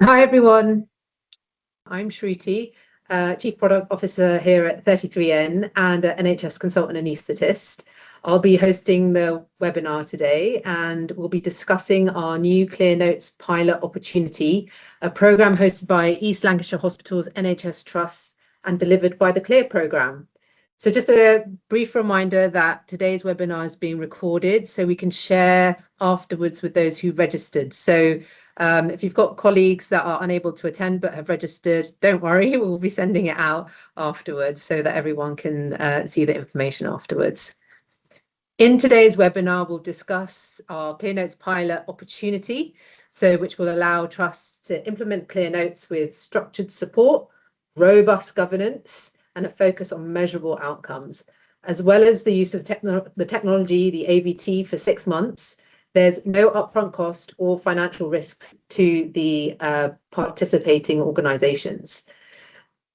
Hi everyone, I'm Shruti, Chief Product Officer here at 33N and an NHS consultant anaesthetist. I'll be hosting the webinar today and we'll be discussing our new Clear Notes pilot opportunity, a programme hosted by East Lancashire Hospitals NHS Trust and delivered by the Clear programme. So just a brief reminder that today's webinar is being recorded so we can share afterwards with those who registered. So if you've got colleagues that are unable to attend but have registered, don't worry, we'll be sending it out afterwards so that everyone can see the information afterwards. In today's webinar, we'll discuss our Clear Notes pilot opportunity, which will allow trusts to implement Clear Notes with structured support, robust governance, and a focus on measurable outcomes, as well as the use of the technology, the AVT, for 6 months. There's no upfront cost or financial risks to the participating organisations.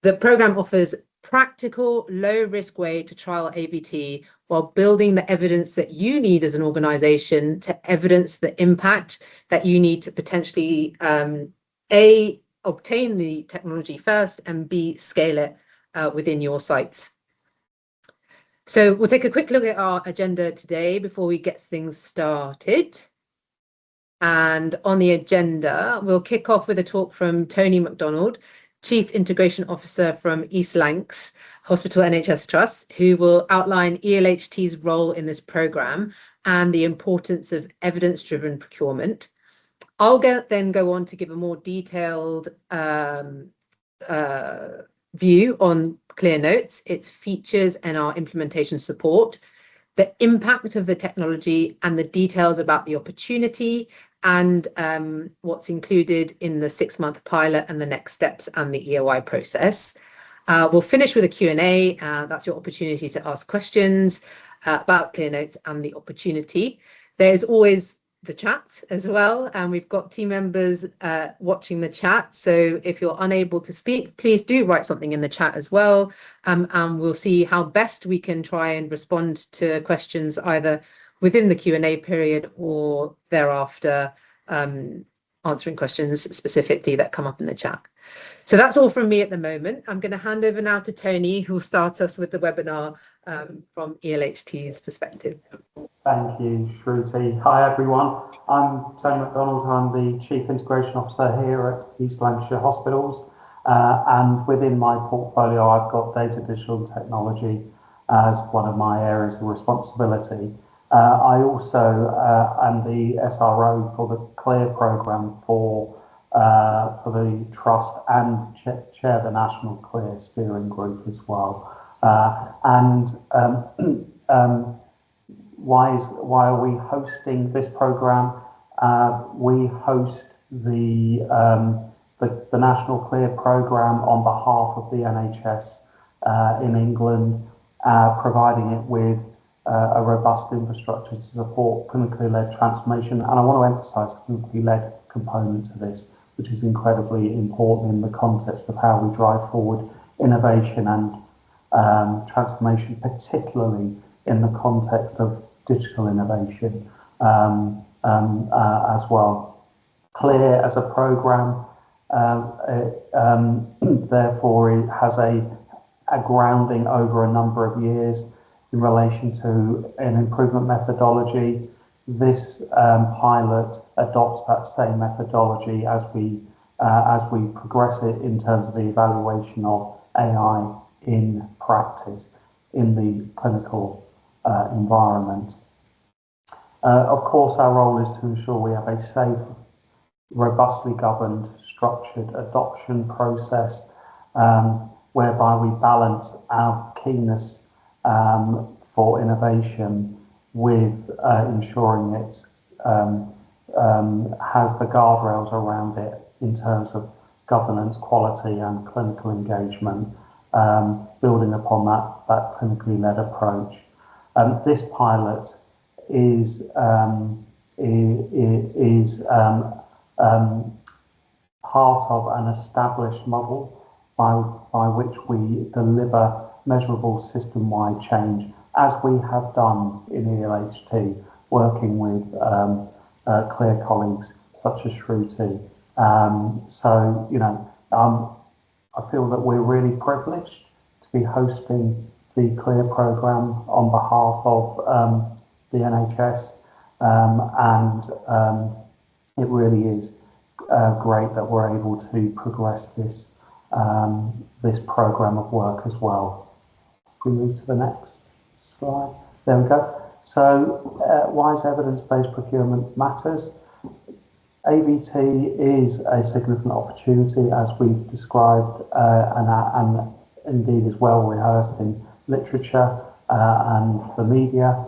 The programme offers practical, low-risk way to trial AVT while building the evidence that you need as an organisation to evidence the impact that you need to potentially A, obtain the technology first, and B, scale it within your sites. So we'll take a quick look at our agenda today before we get things started. And on the agenda, we'll kick off with a talk from Tony MacDonald, Chief Integration Officer from East Lancs Hospital NHS Trust, who will outline ELHT's role in this programme and the importance of evidence-driven procurement. I'll then go on to give a more detailed view on Clear Notes, its features and our implementation support, the impact of the technology and the details about the opportunity and what's included in the 6-month pilot and the next steps and the EOI process. We'll finish with a Q&A. That's your opportunity to ask questions about Clear Notes and the opportunity. There's always the chat as well, and we've got team members watching the chat, so if you're unable to speak, please do write something in the chat as well, and we'll see how best we can try and respond to questions either within the Q&A period or thereafter, answering questions specifically that come up in the chat. So that's all from me at the moment. I'm going to hand over now to Tony, who will start us with the webinar from ELHT's perspective. Thank you, Shruti. Hi, everyone. I'm Tony MacDonald. I'm the Chief Integration Officer here at East Lancashire Hospitals. And within my portfolio, I've got data, digital and technology as one of my areas of responsibility. I also am the SRO for the Clear programme for the Trust and chair the National Clear Steering Group as well. Why are we hosting this programme? We host the National Clear programme on behalf of the NHS in England, providing it with a robust infrastructure to support clinically led transformation. And I want to emphasise the clinically led component to this, which is incredibly important in the context of how we drive forward innovation and transformation, particularly in the context of digital innovation as well. Clear as a programme, therefore, it has a grounding over a number of years in relation to an improvement methodology. This pilot adopts that same methodology as we progress it in terms of the evaluation of AI in practice in the clinical environment. Of course, our role is to ensure we have a safe, robustly governed, structured adoption process whereby we balance our keenness for innovation with ensuring it has the guardrails around it in terms of governance, quality and clinical engagement, building upon that clinically led approach. This pilot is part of an established model by which we deliver measurable system-wide change, as we have done in ELHT, working with Clear colleagues such as Shruti So, you know, I feel that we're really privileged to be hosting the CLEAR programme on behalf of the NHS, and it really is great that we're able to progress this this programme of work as well. If we move to the next slide, there we go. So, why is evidence-based procurement matters? AVT is a significant opportunity, as we've described, and indeed is well rehearsed in literature and the media.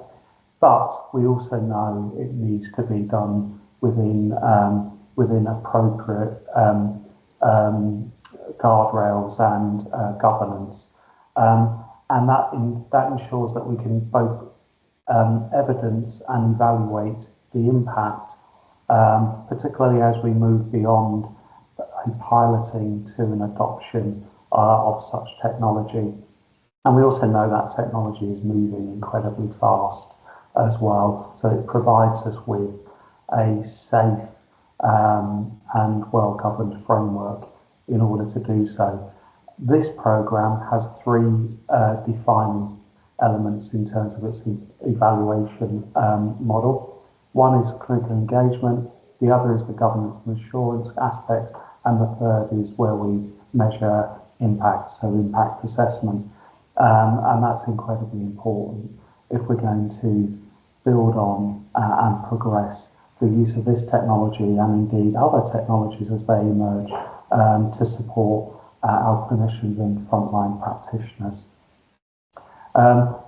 But we also know it needs to be done within appropriate guardrails and governance, and that ensures that we can both evidence and evaluate the impact, particularly as we move beyond a piloting to an adoption of such technology. And we also know that technology is moving incredibly fast as well, so it provides us with a safe and well-governed framework in order to do so. This programme has three defining elements in terms of its evaluation model. One is clinical engagement, the other is the governance and assurance aspect, and the third is where we measure impact, so impact assessment. And that's incredibly important if we're going to build on and progress the use of this technology and indeed other technologies as they emerge to support our clinicians and frontline practitioners.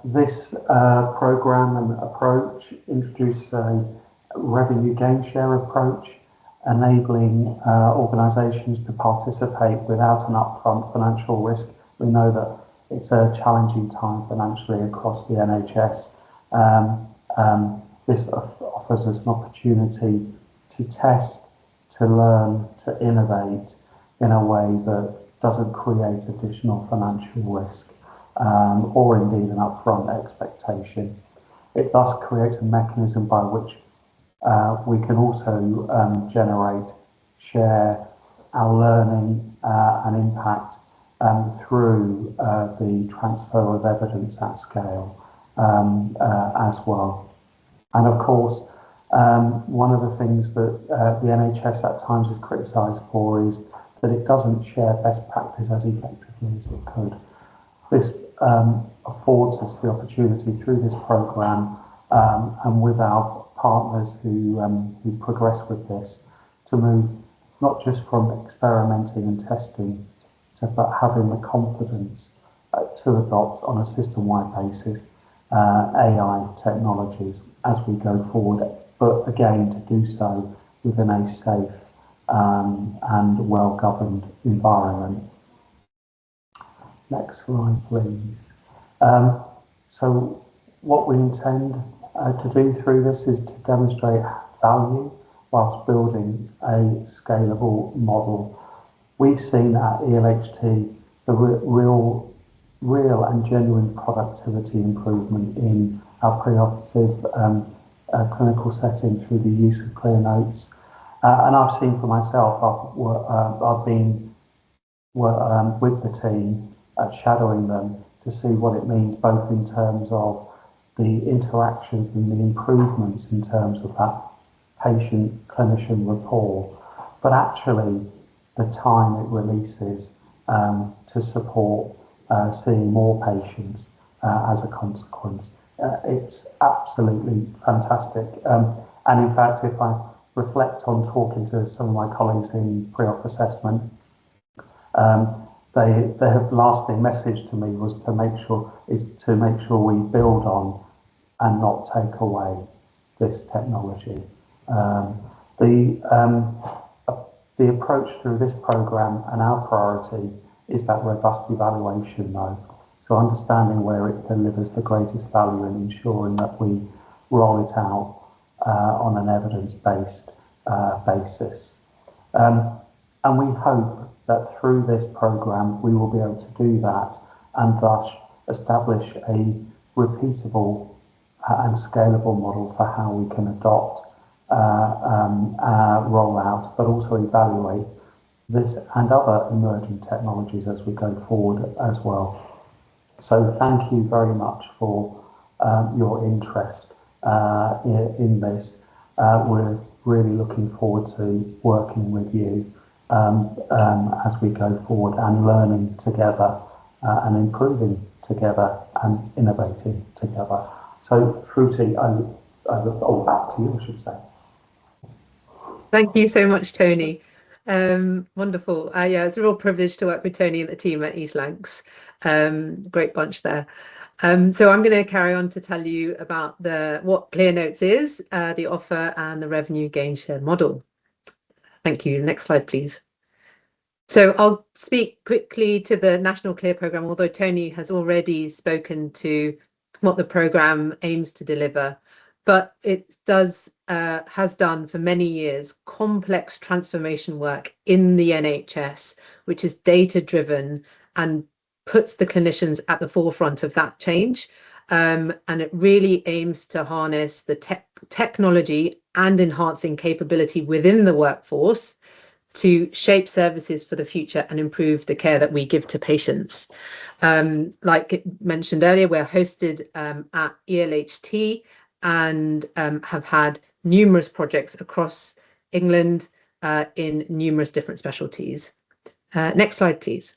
This programme and approach introduces a revenue gain share approach, enabling organisations to participate without an upfront financial risk. We know that it's a challenging time financially across the NHS. This offers us an opportunity to test, to learn, to innovate in a way that doesn't create additional financial risk or indeed an upfront expectation. It thus creates a mechanism by which we can also generate, share our learning and impact through the transfer of evidence at scale as well. And of course, one of the things that the NHS at times is criticised for is that it doesn't share best practice as effectively as it could. This affords us the opportunity through this programme and with our partners who progress with this to move not just from experimenting and testing but having the confidence to adopt on a system-wide basis AI technologies as we go forward, but again to do so within a safe and well-governed environment. Next slide, please. So what we intend to do through this is to demonstrate value whilst building a scalable model. We've seen at ELHT the real and genuine productivity improvement in our preoperative clinical setting through the use of clear notes. And I've seen for myself, I've been with the team, shadowing them to see what it means, both in terms of the interactions and the improvements in terms of that patient-clinician rapport, but actually the time it releases to support seeing more patients as a consequence. It's absolutely fantastic. And in fact, if I reflect on talking to some of my colleagues in pre-op assessment, their lasting message to me was to make sure we build on and not take away this technology. The approach through this programme and our priority is that robust evaluation though. So understanding where it delivers the greatest value and ensuring that we roll it out on an evidence-based basis. And we hope that through this programme we will be able to do that and thus establish a repeatable and scalable model for how we can adopt roll out, but also evaluate this and other emerging technologies as we go forward as well. So thank you very much for your interest in this. We're really looking forward to working with you as we go forward and learning together and improving together and innovating together. So Shruti, back to you, I should say. Thank you so much, Tony. Wonderful. Yeah, it's a real privilege to work with Tony and the team at East Lancs. Great bunch there. So I'm going to carry on to tell you about what ClearNotes is, the offer and the revenue gain share model. Thank you. Next slide, please. So I'll speak quickly to the National Clear Programme, although Tony has already spoken to what the programme aims to deliver. But it has done for many years complex transformation work in the NHS, which is data-driven and puts the clinicians at the forefront of that change. And it really aims to harness the technology and enhancing capability within the workforce to shape services for the future and improve the care that we give to patients. Like mentioned earlier, we're hosted at ELHT and have had numerous projects across England in numerous different specialties. Next slide, please.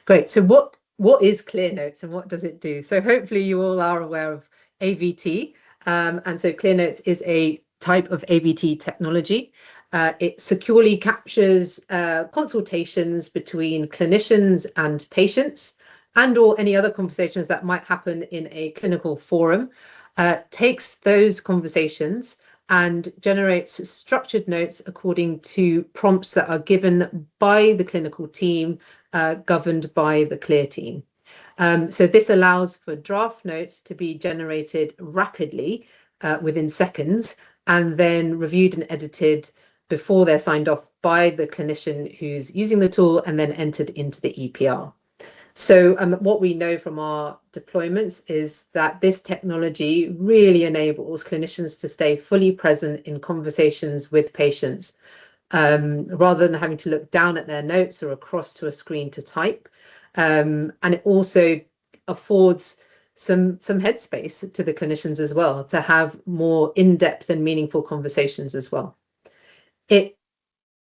Great. So what is ClearNotes and what does it do? So hopefully you all are aware of AVT. And so ClearNotes is a type of AVT technology. It securely captures consultations between clinicians and patients and/or any other conversations that might happen in a clinical forum, takes those conversations and generates structured notes according to prompts that are given by the clinical team, governed by the Clear team. So this allows for draft notes to be generated rapidly within seconds and then reviewed and edited before they're signed off by the clinician who's using the tool and then entered into the EPR. So what we know from our deployments is that this technology really enables clinicians to stay fully present in conversations with patients rather than having to look down at their notes or across to a screen to type. And it also affords some headspace to the clinicians as well to have more in-depth and meaningful conversations as well. It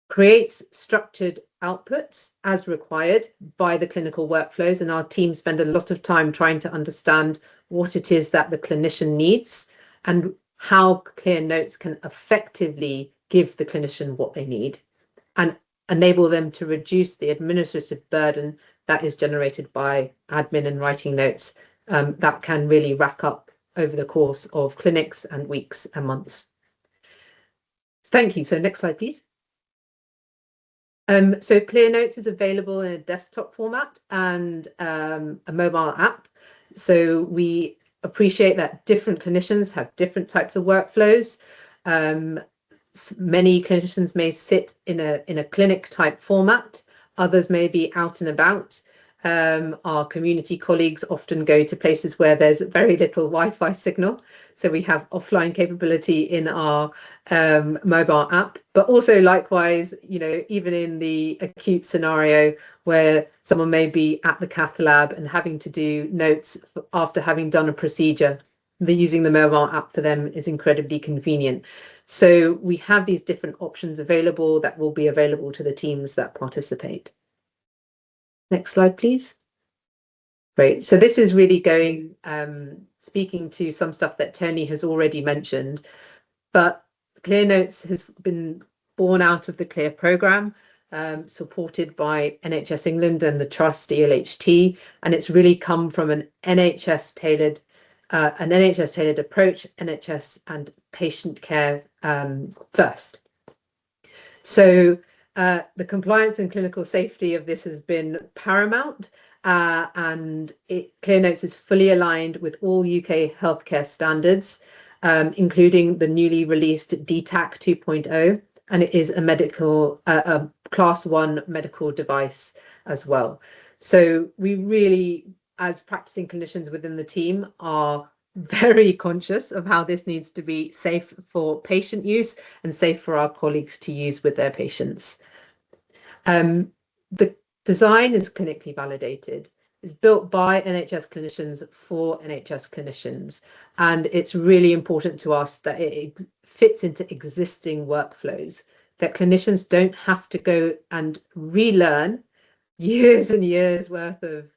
creates structured outputs as required by the clinical workflows, and our team spend a lot of time trying to understand what it is that the clinician needs and how ClearNotes can effectively give the clinician what they need and enable them to reduce the administrative burden that is generated by admin and writing notes that can really rack up over the course of clinics and weeks and months. Thank you. So next slide, please. So ClearNotes is available in a desktop format and a mobile app. So we appreciate that different clinicians have different types of workflows. Many clinicians may sit in a clinic type format. Others may be out and about. Our community colleagues often go to places where there's very little Wi-Fi signal. So we have offline capability in our mobile app, but also likewise, even in the acute scenario where someone may be at the cath lab and having to do notes after having done a procedure, using the mobile app for them is incredibly convenient. So we have these different options available that will be available to the teams that participate. Next slide, please. Great. So this is really speaking to some stuff that Tony has already mentioned, but ClearNotes has been born out of the Clear programme, supported by NHS England and the Trust ELHT, and it's really come from an NHS tailored approach, NHS and patient care first. So the compliance and clinical safety of this has been paramount, and ClearNotes is fully aligned with all UK healthcare standards, including the newly released DTAC 2.0, and it is a class 1 medical device as well. So we really, as practicing clinicians within the team, are very conscious of how this needs to be safe for patient use and safe for our colleagues to use with their patients. The design is clinically validated. It's built by NHS clinicians for NHS clinicians, and it's really important to us that it fits into existing workflows, that clinicians don't have to go and relearn years and years worth of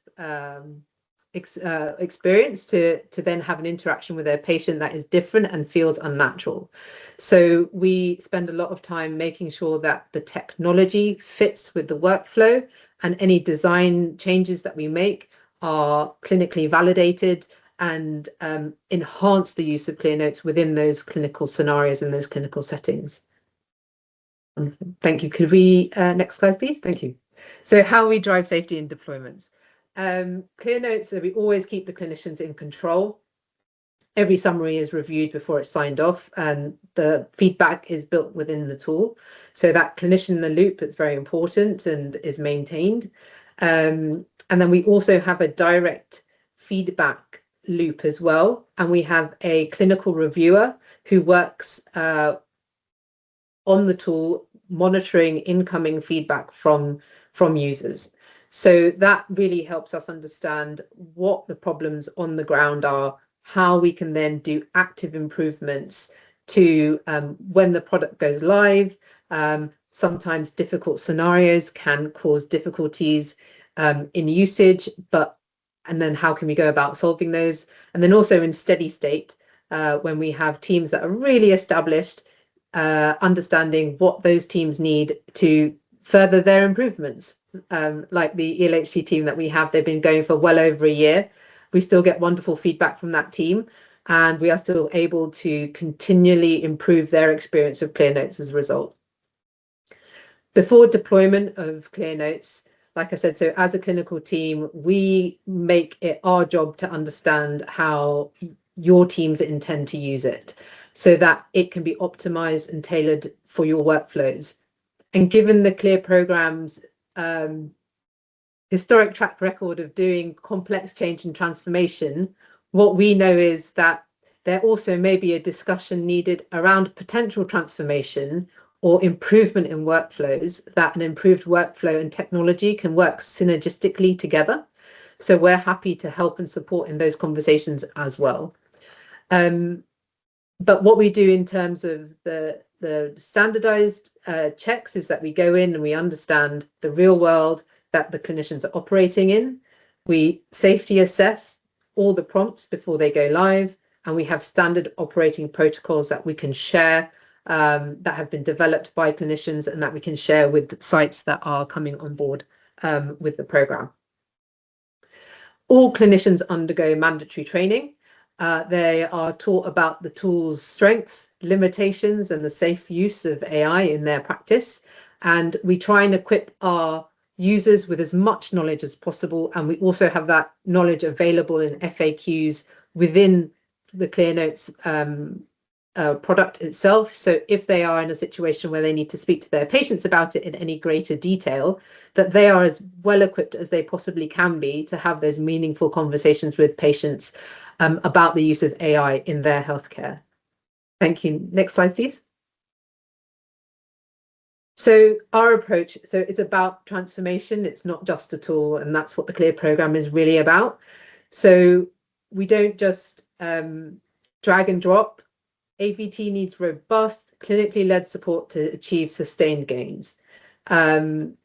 experience to then have an interaction with their patient that is different and feels unnatural. So we spend a lot of time making sure that the technology fits with the workflow, and any design changes that we make are clinically validated and enhance the use of clear notes within those clinical scenarios and those clinical settings. Thank you. Could we next slide, please? Thank you. So how we drive safety in deployments. Clear notes, so we always keep the clinicians in control. Every summary is reviewed before it's signed off, and the feedback is built within the tool. So that clinician in the loop is very important and is maintained. And then we also have a direct feedback loop as well. And we have a clinical reviewer who works on the tool, monitoring incoming feedback from users. So that really helps us understand what the problems on the ground are, how we can then do active improvements to when the product goes live. Sometimes difficult scenarios can cause difficulties in usage, and then how can we go about solving those? And then also in steady state, when we have teams that are really established, understanding what those teams need to further their improvements. Like the ELHG team that we have, they've been going for well over a year. We still get wonderful feedback from that team, and we are still able to continually improve their experience with Clear Notes as a result. Before deployment of Clear Notes, like I said, so as a clinical team, we make it our job to understand how your teams intend to use it, so that it can be optimized and tailored for your workflows. And given the Clear program's historic track record of doing complex change and transformation, what we know is that there also may be a discussion needed around potential transformation or improvement in workflows, that an improved workflow and technology can work synergistically together. So we're happy to help and support in those conversations as well. But what we do in terms of the standardized checks is that we go in and we understand the real world that the clinicians are operating in. We safety assess all the prompts before they go live, and we have standard operating protocols that we can share that have been developed by clinicians and that we can share with sites that are coming on board with the program. All clinicians undergo mandatory training. They are taught about the tool's strengths, limitations, and the safe use of AI in their practice. And we try and equip our users with as much knowledge as possible. And we also have that knowledge available in FAQs within the Clear Notes product itself. So if they are in a situation where they need to speak to their patients about it in any greater detail, that they are as well equipped as they possibly can be to have those meaningful conversations with patients about the use of AI in their healthcare. Thank you. Next slide, please. So our approach, so it's about transformation. It's not just a tool, and that's what the Clear program is really about. So we don't just drag and drop. AVT needs robust, clinically led support to achieve sustained gains, and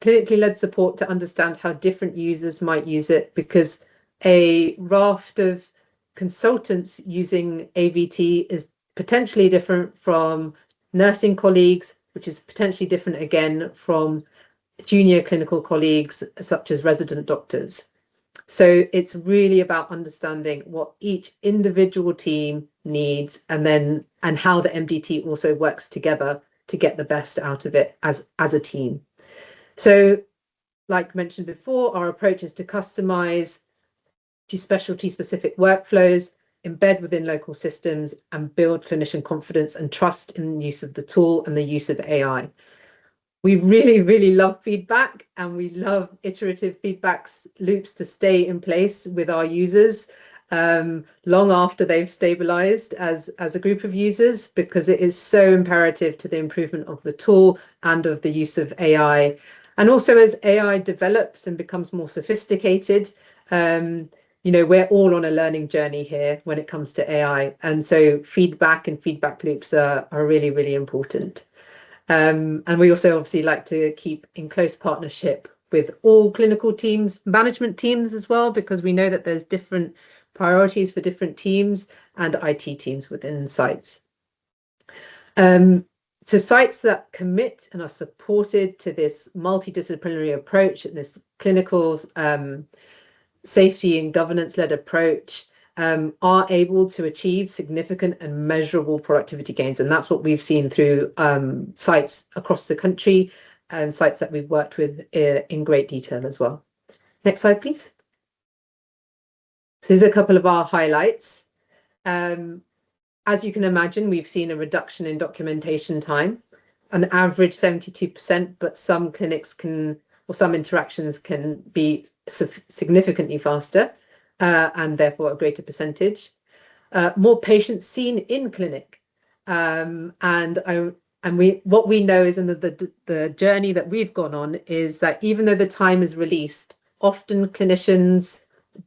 clinically led support to understand how different users might use it, because a raft of consultants using AVT is potentially different from nursing colleagues, which is potentially different again from junior clinical colleagues such as resident doctors. So it's really about understanding what each individual team needs, and how the MDT also works together to get the best out of it as a team. So like mentioned before, our approach is to customize to specialty specific workflows, embed within local systems, and build clinician confidence and trust in the use of the tool and the use of AI. We really, really love feedback, and we love iterative feedback loops to stay in place with our users. long after they've stabilized as a group of users, because it is so imperative to the improvement of the tool and of the use of AI. And also as AI develops and becomes more sophisticated, we're all on a learning journey here when it comes to AI. And so feedback and feedback loops are really, really important. And we also obviously like to keep in close partnership with all clinical teams, management teams as well, because we know that there's different priorities for different teams and IT teams within sites. So sites that commit and are supported to this multidisciplinary approach and this clinical safety and governance-led approach are able to achieve significant and measurable productivity gains. And that's what we've seen through sites across the country and sites that we've worked with in great detail as well. Next slide, please. So here's a couple of our highlights. As you can imagine, we've seen a reduction in documentation time, an average 72%, but some clinics can, or some interactions can be significantly faster and therefore a greater percentage. More patients seen in clinic. What we know is in the journey that we've gone on is that even though the time is released, often clinicians,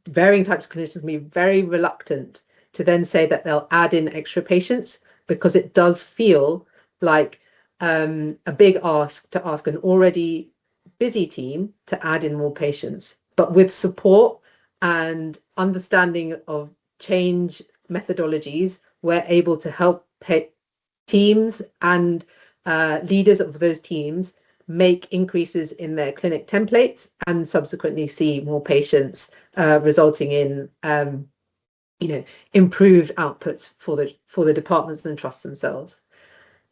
varying types of clinicians, can be very reluctant to then say that they'll add in extra patients, because it does feel like a big ask to ask an already busy team to add in more patients. But with support and understanding of change methodologies, we're able to help teams and leaders of those teams make increases in their clinic templates and subsequently see more patients, resulting in improved outputs for the departments and trusts themselves.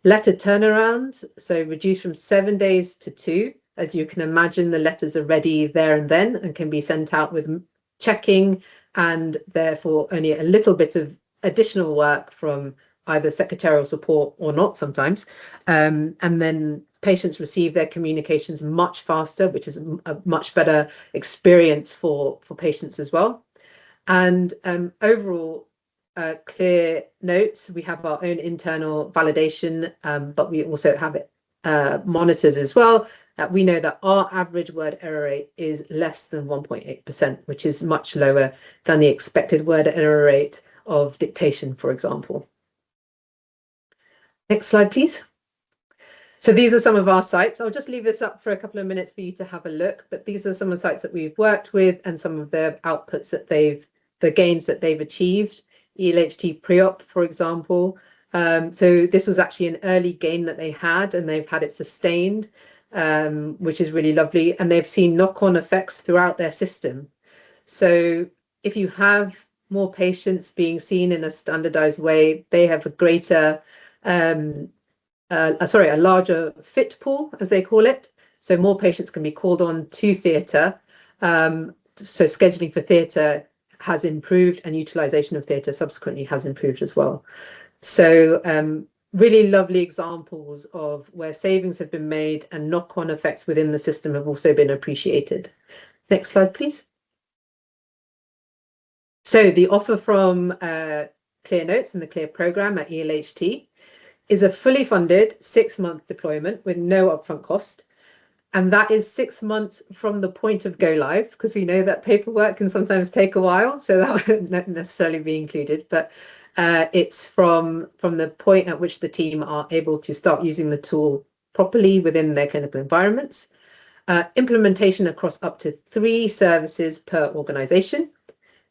Letter turnaround, so reduced from 7 days to 2. As you can imagine, the letters are ready there and then and can be sent out with checking, and therefore only a little bit of additional work from either secretarial support or not sometimes. And then patients receive their communications much faster, which is a much better experience for patients as well. And overall, clear notes. We have our own internal validation, but we also have it monitored as well. We know that our average word error rate is less than 1.8%, which is much lower than the expected word error rate of dictation, for example. Next slide, please. So these are some of our sites. I'll just leave this up for a couple of minutes for you to have a look, but these are some of the sites that we've worked with and some of the outputs that the gains that they've achieved. ELHT pre-op, for example. So this was actually an early gain that they had, and they've had it sustained, which is really lovely. And they've seen knock-on effects throughout their system. So if you have more patients being seen in a standardized way, they have a greater, a larger fit pool, as they call it. So more patients can be called on to theatre. So scheduling for theatre has improved, and utilization of theatre subsequently has improved as well. So really lovely examples of where savings have been made and knock-on effects within the system have also been appreciated. Next slide, please. So the offer from Clear Notes and the Clear program at ELHT is a fully funded 6-month deployment with no upfront cost. And that is 6 months from the point of go live, because we know that paperwork can sometimes take a while, so that won't not necessarily be included. But it's from the point at which the team are able to start using the tool properly within their clinical environments. Implementation across up to 3 services per organisation.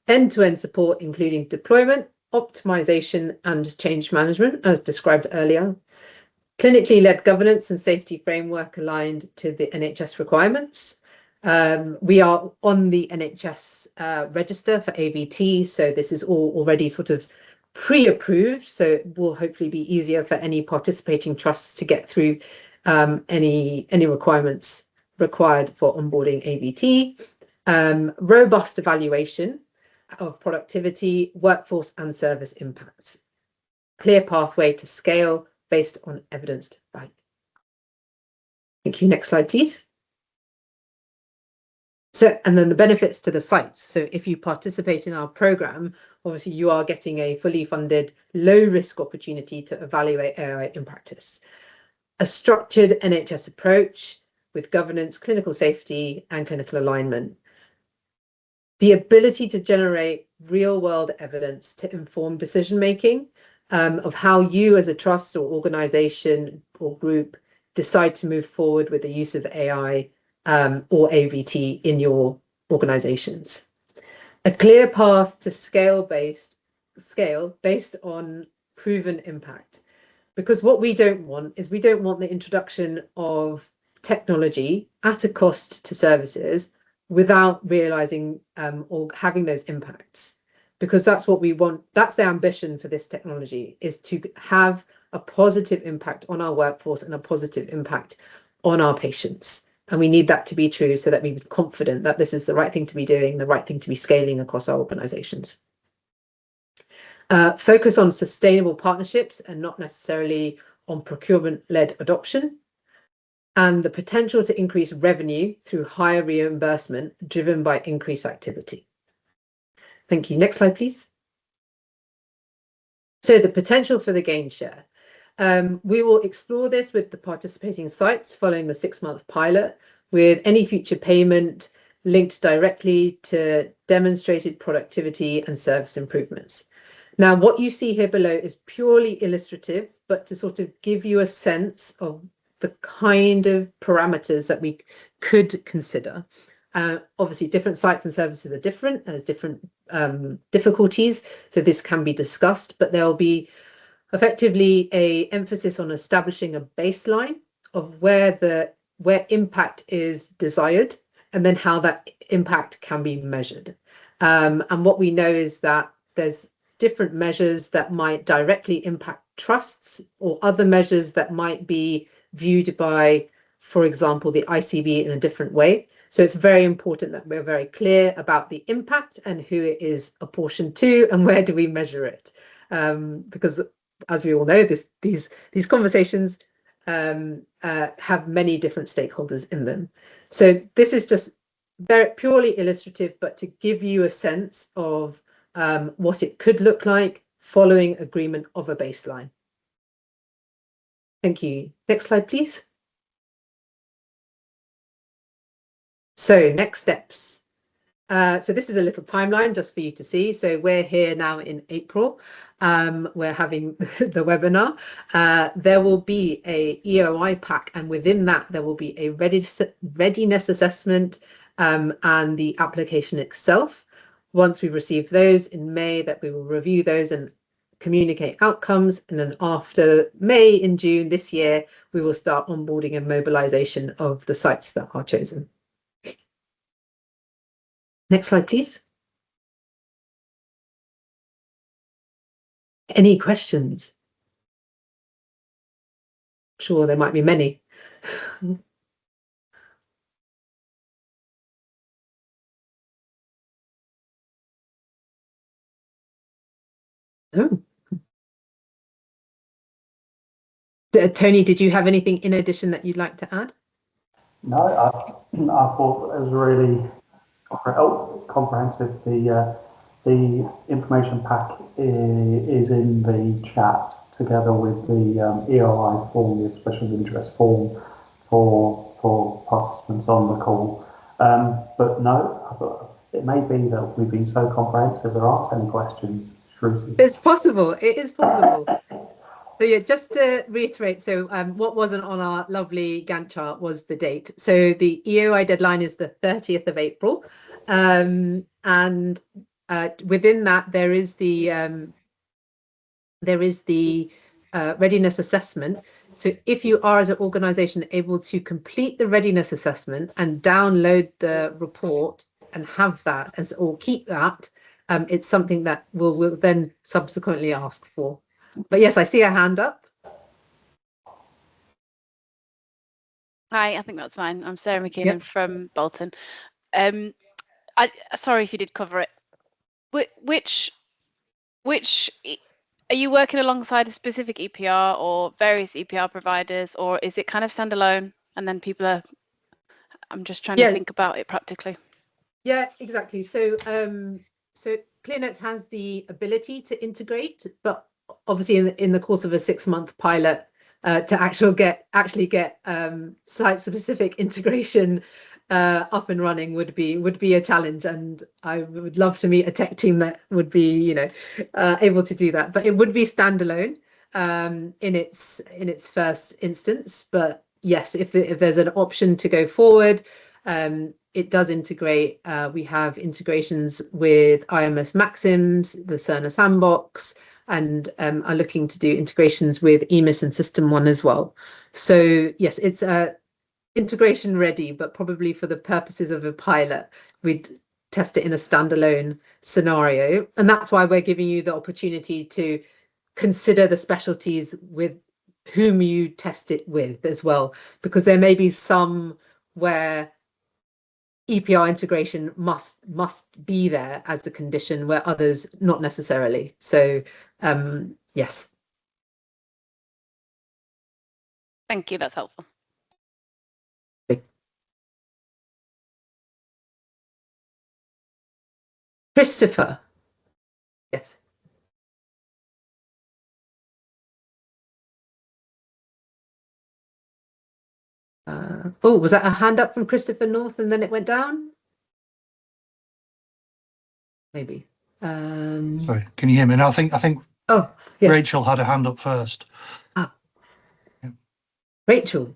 End-to-end support, including deployment, optimization, and change management, as described earlier. Clinically led governance and safety framework aligned to the NHS requirements. We are on the NHS register for AVT, so this is all already sort of pre-approved, so it will hopefully be easier for any participating trusts to get through any requirements required for onboarding AVT. Robust evaluation of productivity, workforce and service impacts. Clear pathway to scale based on evidenced value. Thank you. Next slide, please. So, and then the benefits to the sites. So if you participate in our program, obviously you are getting a fully funded, low risk opportunity to evaluate AI in practice. A structured NHS approach with governance, clinical safety, and clinical alignment. The ability to generate real world evidence to inform decision making of how you as a trust or organization or group decide to move forward with the use of AI or AVT in your organizations. A clear path to scale based on proven impact. Because what we don't want is we don't want the introduction of technology at a cost to services without realizing or having those impacts. Because that's what we want. That's the ambition for this technology, is to have a positive impact on our workforce and a positive impact on our patients. And we need that to be true so that we're confident that this is the right thing to be doing, the right thing to be scaling across our organizations. Focus on sustainable partnerships and not necessarily on procurement-led adoption, and the potential to increase revenue through higher reimbursement driven by increased activity. Thank you. Next slide, please. So the potential for the gain share. We will explore this with the participating sites following the 6-month pilot, with any future payment linked directly to demonstrated productivity and service improvements. Now, what you see here below is purely illustrative, but to sort of give you a sense of the kind of parameters that we could consider. Obviously, different sites and services are different, and there's different difficulties, so this can be discussed, but there will be effectively a emphasis on establishing a baseline of where impact is desired, and then how that impact can be measured. And what we know is that there's different measures that might directly impact trusts, or other measures that might be viewed by, for example, the ICB in a different way. So it's very important that we're very clear about the impact and who it is apportioned to and where do we measure it. Because as we all know, these conversations have many different stakeholders in them. So this is just very purely illustrative, but to give you a sense of what it could look like following agreement of a baseline. Thank you. Next slide, please. So next steps. So this is a little timeline just for you to see. So we're here now in April. We're having the webinar. There will be a EOI pack, and within that there will be a readiness assessment and the application itself. Once we receive those in May, that we will review those and communicate outcomes, and then after May, in June this year, we will start onboarding and mobilization of the sites that are chosen. Next slide, please. Any questions? I'm sure there might be many. Oh. Tony, did you have anything in addition that you'd like to add? No, I thought it was really comprehensive. The information pack is in the chat together with the EOI form, the expression of interest form for participants on the call. But no, I thought it may be that we've been so comprehensive there aren't any questions. Shruti. It's possible. It is possible. So yeah, just to reiterate, so what wasn't on our lovely Gantt chart was the date. So the EOI deadline is the 30th of April. And within that, there is the readiness assessment. So if you are, as an organization, able to complete the readiness assessment and download the report and have that or keep that, it's something that we'll then subsequently ask for. But yes, I see a hand up. Hi, I think that's fine. I'm Sarah McKinnon Yep. from Bolton. Sorry if you did cover it. Which are you working alongside a specific EPR or various EPR providers, or is it kind of standalone and then people are? I'm just trying to think about it practically. Yeah, exactly. So so ClearNotes has the ability to integrate, but obviously in the course of a 6-month pilot, to actually get site specific integration up and running would be a challenge, and I would love to meet a tech team that would be, able to do that. But it would be standalone in its first instance. But yes, if there's an option to go forward, it does integrate. We have integrations with IMS Maxims, the Cerner Sandbox, and are looking to do integrations with EMIS and System One as well. So yes, it's integration ready, but probably for the purposes of a pilot, we'd test it in a standalone scenario. And that's why we're giving you the opportunity to consider the specialties with whom you test it with as well, because there may be some where EPR integration must be there as a condition, where others not necessarily. So yes. Thank you, that's helpful. Christopher. Yes. Oh, was that a hand up from Christopher North and then it went down? Maybe. Sorry, can you hear me now? I think Oh, yes. Rachel had a hand up first. Ah. Yeah. Rachel.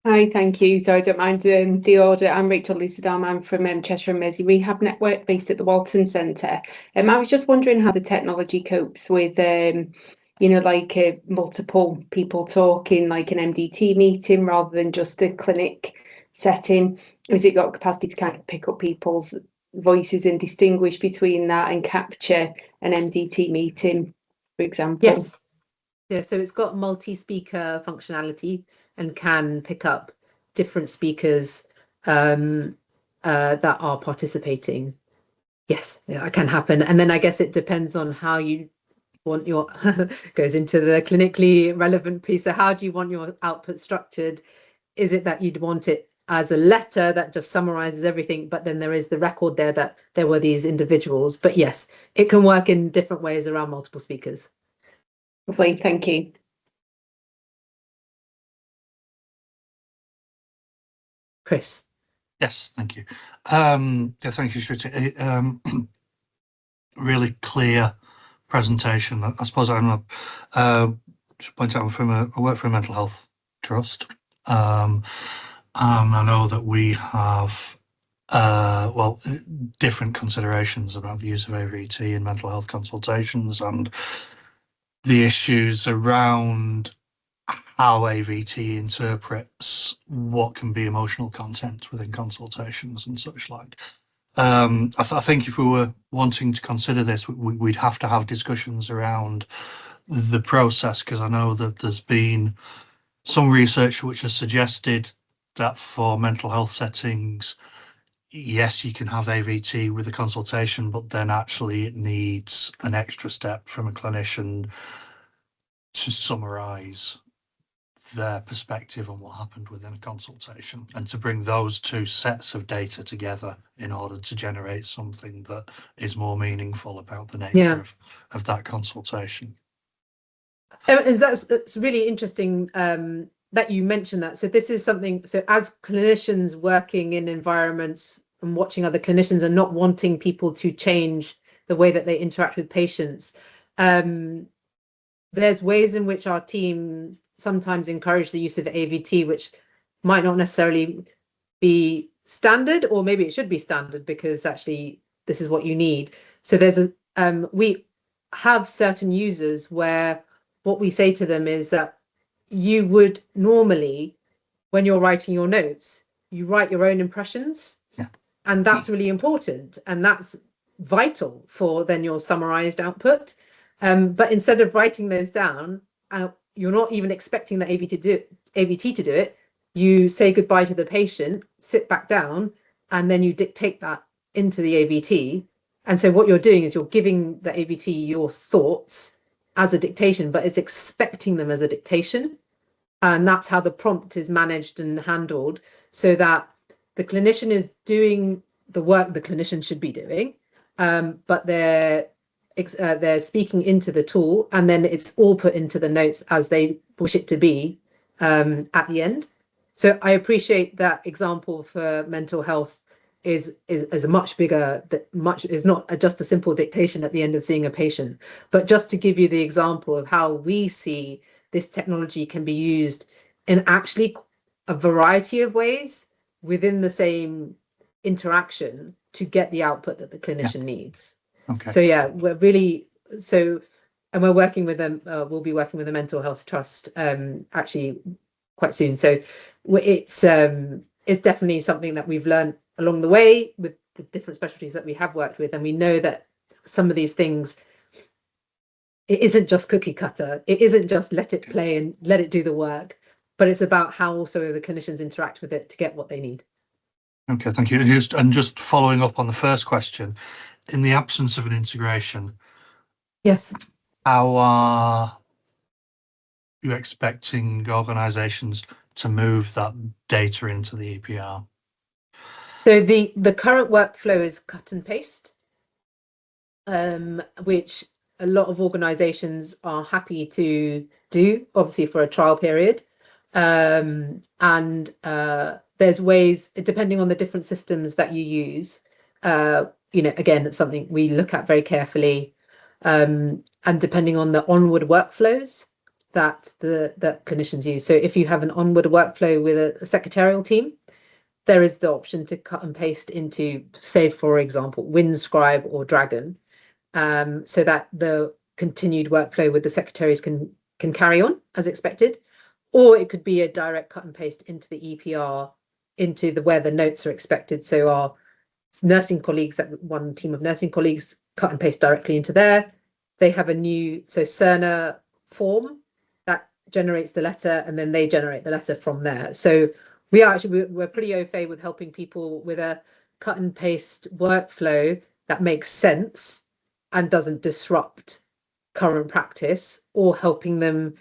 Hi, thank you. So I don't mind the order. I'm Rachel Lucidam. I'm from Cheshire and Mersey Rehab Network based at the Walton Centre. I was just wondering how the technology copes with, multiple people talking, like an MDT meeting rather than just a clinic setting. Has it got capacity to kind of pick up people's voices and distinguish between that and capture an MDT meeting, for example? Yes. Yeah, so it's got multi-speaker functionality and can pick up different speakers that are participating. Yes, yeah, that can happen. And then I guess it depends on how you want your goes into the clinically relevant piece. So how do you want your output structured? Is it that you'd want it as a letter that just summarizes everything, but then there is the record there that there were these individuals? But yes, it can work in different ways around multiple speakers. Lovely, thank you. Chris. Yes, thank you. Yeah, thank you, Shruti. Really clear presentation. I suppose I'm just point out I work for a mental health trust. And I know that we have different considerations about the use of AVT in mental health consultations and the issues around how AVT interprets what can be emotional content within consultations and such like. I think if we were wanting to consider this, we'd have to have discussions around the process, because I know that there's been some research which has suggested that for mental health settings, yes, you can have AVT with a consultation, but then actually it needs an extra step from a clinician to summarise their perspective on what happened within a consultation, and to bring those two sets of data together in order to generate something that is more meaningful about the nature of that consultation. And that's really interesting that you mentioned that. So this is something, so as clinicians working in environments and watching other clinicians and not wanting people to change the way that they interact with patients, there's ways in which our team sometimes encourage the use of AVT, which might not necessarily be standard, or maybe it should be standard because actually this is what you need. So there's we have certain users where what we say to them is that you would normally, when you're writing your notes, you write your own impressions. Yeah. And that's really important. And that's vital for then your summarized output. But instead of writing those down, you're not even expecting the AVT to do it. You say goodbye to the patient, sit back down, and then you dictate that into the AVT. And so what you're doing is you're giving the AVT your thoughts as a dictation, but it's expecting them as a dictation. And that's how the prompt is managed and handled, so that the clinician is doing the work the clinician should be doing, but they're speaking into the tool, and then it's all put into the notes as they wish it to be at the end. So I appreciate that example for mental health is a much bigger, is not just a simple dictation at the end of seeing a patient, but just to give you the example of how we see this technology can be used in actually a variety of ways within the same interaction to get the output that the clinician needs. Okay. So yeah, we're really, and we're working with them, we'll be working with the Mental Health Trust actually quite soon. So it's definitely something that we've learned along the way with the different specialties that we have worked with, and we know that some of these things, it isn't just cookie cutter, it isn't just let it play and let it do the work, but it's about how also the clinicians interact with it to get what they need. Okay, thank you. And just following up on the first question, in the absence of an integration, Yes. how are you expecting organisations to move that data into the EPR? So the current workflow is cut and paste, which a lot of organizations are happy to do, obviously for a trial period. There's ways, depending on the different systems that you use, again, it's something we look at very carefully, and depending on the onward workflows that that clinicians use. So if you have an onward workflow with a secretarial team, there is the option to cut and paste into, say, for example, WinScribe or Dragon, so that the continued workflow with the secretaries can carry on as expected. Or it could be a direct cut and paste into the EPR, into where the notes are expected. So our nursing colleagues, one team of nursing colleagues, cut and paste directly into there. They have a new Cerner form that generates the letter, and then they generate the letter from there. So we're pretty au fait with helping people with a cut and paste workflow that makes sense and doesn't disrupt current practice, or helping them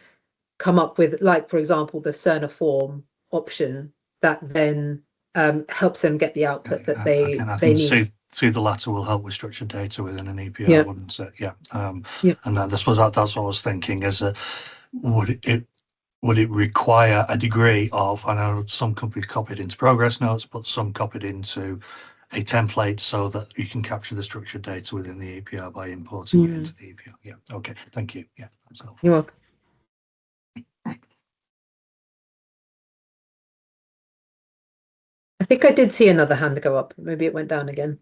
come up with, like, for example, the Cerner form option that then helps them get the output that they need. See the latter will help with structured data within an EPR, Yeah. wouldn't it? Yeah. Yeah. And then I suppose that's what I was thinking, is that would it require a degree of, I know some companies copied into progress notes, but some copied into a template so that you can capture the structured data within the EPR by importing it into the EPR. Yeah. Okay. Thank you. Yeah, that's helpful. You're welcome. I think I did see another hand go up. Maybe it went down again.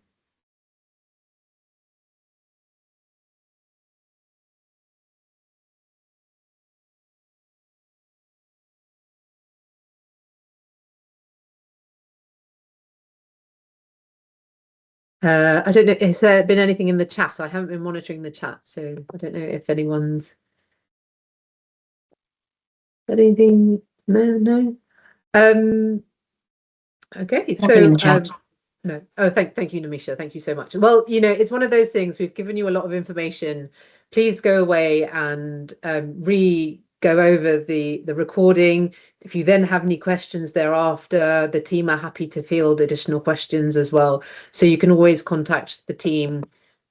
I don't know, has there been anything in the chat? I haven't been monitoring the chat, so I don't know if anyone's anything. No. Okay, so no. Oh, thank you, Namisha. Thank you so much. Well, it's one of those things. We've given you a lot of information. Please go away and go over the recording. If you then have any questions thereafter, the team are happy to field additional questions as well. So you can always contact the team,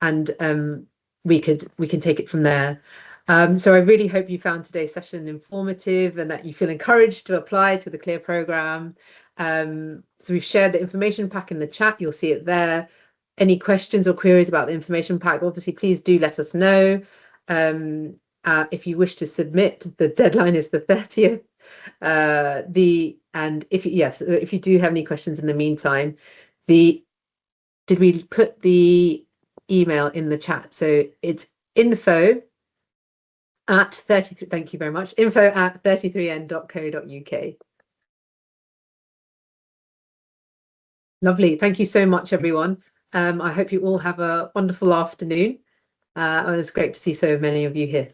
and we can take it from there. So I really hope you found today's session informative and that you feel encouraged to apply to the CLEAR program. So we've shared the information pack in the chat. You'll see it there. Any questions or queries about the information pack, obviously, please do let us know. If you wish to submit, the deadline is the 30th. If you do have any questions in the meantime, did we put the email in the chat? So it's info at 33, thank you very much, info@33n.co.uk. Lovely. Thank you so much, everyone. I hope you all have a wonderful afternoon. And it's great to see so many of you here.